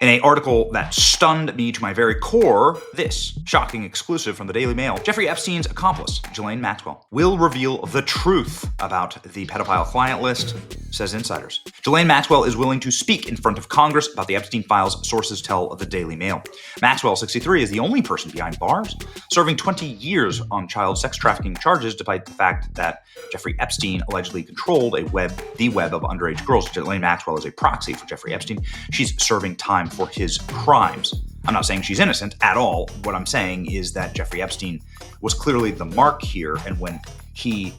In an article that stunned me to my very core, this shocking exclusive from the Daily Mail: Jeffrey Epstein's accomplice, Ghislaine Maxwell, will reveal the truth about the pedophile client list, says insiders. Ghislaine Maxwell is willing to speak in front of Congress about the Epstein files, sources tell the Daily Mail. Maxwell, 63, is the only person behind bars, serving 20 years on child sex trafficking charges, despite the fact that Jeffrey Epstein allegedly controlled the web of underage girls. Ghislaine Maxwell is a proxy for Jeffrey Epstein. She's serving time for his crimes. I'm not saying she's innocent at all. What I'm saying is that Jeffrey Epstein was clearly the mark here, and when he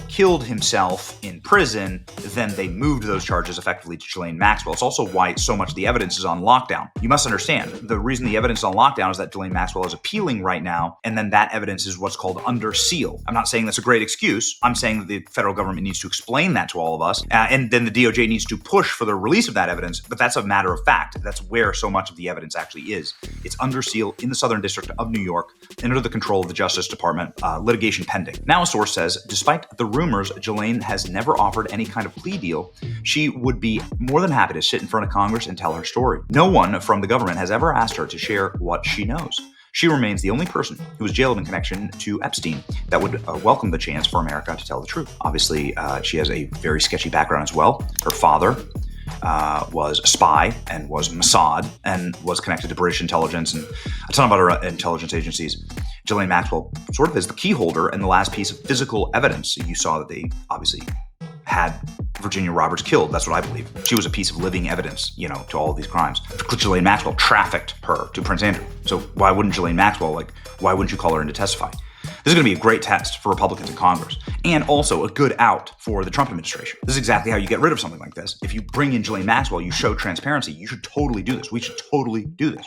killed himself in prison, then they moved those charges effectively to Ghislaine Maxwell. It's also why so much of the evidence is on lockdown. You must understand, the reason the evidence is on lockdown is that Ghislaine Maxwell is appealing right now, and then that evidence is what's called under seal. I'm not saying that's a great excuse. I'm saying that the federal government needs to explain that to all of us, and then the DOJ needs to push for the release of that evidence, but that's a matter of fact. That's where so much of the evidence actually is. It's under seal in the Southern District of New York, under the control of the Justice Department, litigation pending. Now a source says, despite the rumors Ghislaine has never offered any kind of plea deal, she would be more than happy to sit in front of Congress and tell her story. No one from the government has ever asked her to share what she knows. She remains the only person who was jailed in connection to Epstein that would welcome the chance for America to tell the truth. Obviously, she has a very sketchy background as well. Her father was a spy and was Mossad and was connected to British intelligence and a ton of other intelligence agencies. Ghislaine Maxwell sort of is the key holder and the last piece of physical evidence. You saw that they obviously had Virginia Roberts killed. That's what I believe. She was a piece of living evidence, to all of these crimes. Ghislaine Maxwell trafficked her to Prince Andrew. So why wouldn't Ghislaine Maxwell, why wouldn't you call her in to testify? This is going to be a great test for Republicans in Congress, and also a good out for the Trump administration. This is exactly how you get rid of something like this. If you bring in Ghislaine Maxwell, you show transparency. You should totally do this. We should totally do this.